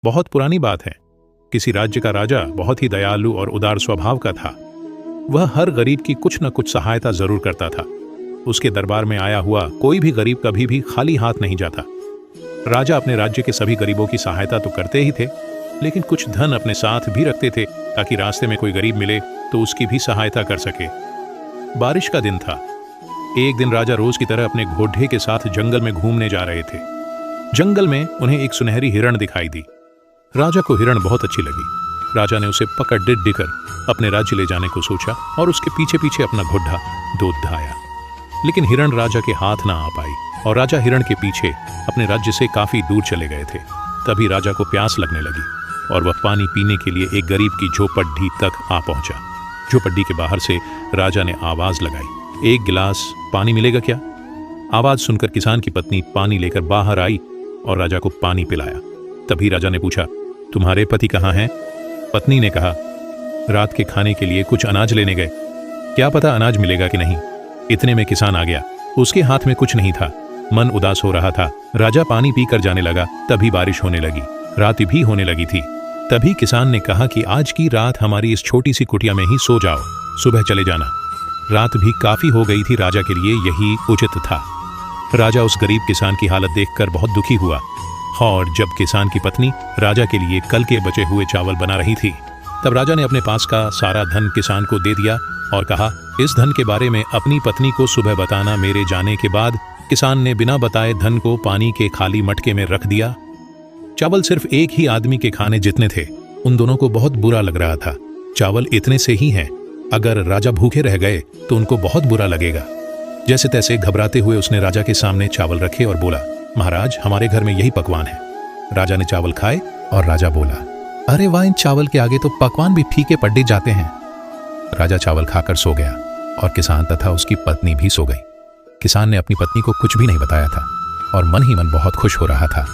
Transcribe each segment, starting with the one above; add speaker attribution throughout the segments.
Speaker 1: बहुत पुरानी बात है। किसी राज्य का राजा बहुत ही दयालु और उदार स्वभाव का था। वह हर गरीब की कुछ न कुछ सहायता जरूर करता था। उसके दरबार में आया हुआ कोई भी गरीब कभी भी खाली हाथ नहीं जाता। राजा अपने राज्य के सभी गरीबों की सहायता तो करते ही थे, लेकिन कुछ धन अपने साथ भी रखते थे ताकि रास्ते में कोई गरीब मिले तो उसकी भी सहायता कर सके। बारिश का दिन था। एक दिन राजा रोज की तरह अपने घोड़े के साथ जंगल में घूमने जा रहे थे। जंगल में उन्हें एक सुनहरी हिरण दिखाई दी। राजा को हिरण बहुत अच्छी लगी। राजा ने उसे पकड़ डिड्डी कर अपने राज्य ले जाने को सोचा और उसके पीछे पीछे अपना घोड़ा दौड़ाया। लेकिन हिरण राजा के हाथ ना आ पाई और राजा हिरण के पीछे अपने राज्य से काफी दूर चले गए थे। तभी राजा को प्यास लगने लगी और वह पानी पीने के लिए एक गरीब की झोपड़ी तक आ पहुंचा। झोपड़ी के बाहर से राजा ने आवाज लगाई, एक गिलास पानी मिलेगा क्या? आवाज सुनकर किसान की पत्नी पानी लेकर बाहर आई और राजा को पानी पिलाया। तभी राजा ने पूछा, तुम्हारे पति कहाँ हैं? पत्नी ने कहा, रात के खाने के लिए कुछ अनाज लेने गए। क्या पता अनाज मिलेगा कि नहीं। इतने में किसान आ गया। उसके हाथ में कुछ नहीं था। मन उदास हो रहा था। राजा पानी पीकर जाने लगा। तभी बारिश होने लगी। रात भी होने लगी थी। तभी किसान ने कहा कि आज की रात हमारी इस छोटी सी कुटिया में ही सो जाओ, सुबह चले जाना। रात भी काफी हो गई थी। राजा के लिए यही उचित था। राजा उस गरीब किसान की हालत देखकर बहुत दुखी हुआ और जब किसान की पत्नी राजा के लिए कल के बचे हुए चावल बना रही थी, तब राजा ने अपने पास का सारा धन किसान को दे दिया और कहा, इस धन के बारे में अपनी पत्नी को सुबह बताना। मेरे जाने के बाद किसान ने बिना बताए धन को पानी के खाली मटके में रख दिया। चावल सिर्फ एक ही आदमी के खाने जितने थे। उन दोनों को बहुत बुरा लग रहा था। चावल इतने से ही हैं, अगर राजा भूखे रह गए तो उनको बहुत बुरा लगेगा। जैसे तैसे घबराते हुए उसने राजा के सामने चावल रखे और बोला, महाराज, हमारे घर में यही पकवान है। राजा ने चावल खाए और राजा बोला, अरे वाह, इन चावल के आगे तो पकवान भी फीके पड़ जाते हैं। राजा चावल खाकर सो गया और किसान तथा उसकी पत्नी भी सो गई। किसान ने अपनी पत्नी को कुछ भी नहीं बताया था और मन ही मन बहुत खुश हो रहा था।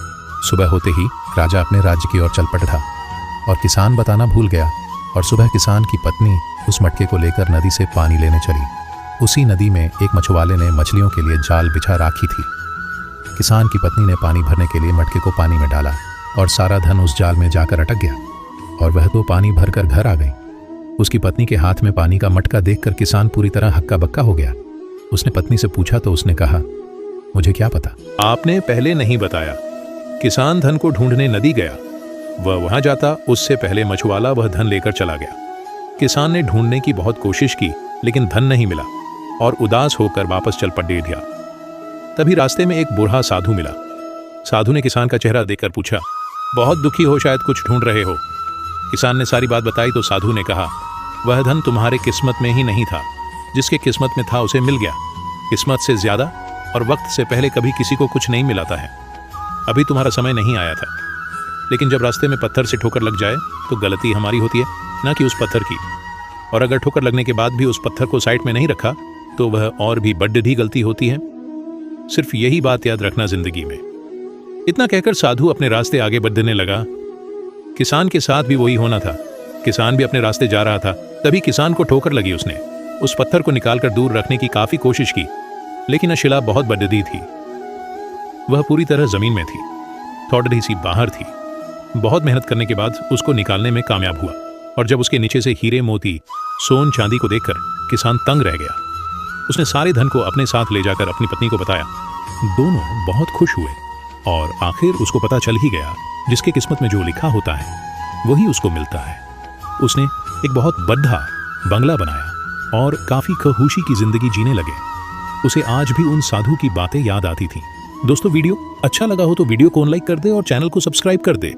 Speaker 1: सुबह होते ही राजा अपने राज्य की ओर चल पड़ा और किसान बताना भूल गया। और सुबह किसान की पत्नी उस मटके को लेकर नदी से पानी लेने चली। उसी नदी में एक मछुआरे ने मछलियों के लिए जाल बिछा राखी थी। किसान की पत्नी ने पानी भरने के लिए मटके को पानी में डाला और सारा धन उस जाल में जाकर अटक गया और वह तो पानी भरकर घर आ गई। उसकी पत्नी के हाथ में पानी का मटका देखकर किसान पूरी तरह हक्का बक्का हो गया। उसने पत्नी से पूछा तो उसने कहा, मुझे क्या पता, आपने पहले नहीं बताया। किसान धन को ढूंढने नदी गया। वह वहां जाता उससे पहले मछुआरा वह धन लेकर चला गया। किसान ने ढूंढने की बहुत कोशिश की, लेकिन धन नहीं मिला और उदास होकर वापस चल पड़ा। तभी रास्ते में एक बूढ़ा साधु मिला। साधु ने किसान का चेहरा देखकर पूछा, बहुत दुखी हो, शायद कुछ ढूंढ रहे हो। किसान ने सारी बात बताई तो साधु ने कहा, वह धन तुम्हारे किस्मत में ही नहीं था। जिसके किस्मत में था उसे मिल गया। किस्मत से ज्यादा और वक्त से पहले कभी किसी को कुछ नहीं मिलाता है। अभी तुम्हारा समय नहीं आया था। लेकिन जब रास्ते में पत्थर से ठोकर लग जाए तो गलती हमारी होती है, ना कि उस पत्थर की। और अगर ठोकर लगने के बाद भी उस पत्थर को साइड में नहीं रखा तो वह और भी बड़ी गलती होती है। सिर्फ यही बात याद रखना जिंदगी में। इतना कहकर साधु अपने रास्ते आगे बढ़ने लगा। किसान के साथ भी वही होना था। किसान भी अपने रास्ते जा रहा था। तभी किसान को ठोकर लगी। उसने उस पत्थर को निकालकर दूर रखने की काफी कोशिश की, लेकिन शिला बहुत बड़ी थी। वह पूरी तरह जमीन में थी, थोड़ी सी बाहर थी। बहुत मेहनत करने के बाद उसको निकालने में कामयाब हुआ और जब उसके नीचे से हीरे मोती सोन चांदी को देखकर किसान तंग रह गया। उसने सारे धन को अपने साथ ले जाकर अपनी पत्नी को बताया। दोनों बहुत खुश हुए और आखिर उसको पता चल ही गया, जिसके किस्मत में जो लिखा होता है वही उसको मिलता है। उसने एक बहुत बड़ा बंगला बनाया और काफी खुशी की जिंदगी जीने लगे। उसे आज भी उन साधु की बातें याद आती थी। दोस्तों, वीडियो अच्छा लगा हो तो वीडियो को लाइक कर दे और चैनल को सब्सक्राइब कर दे।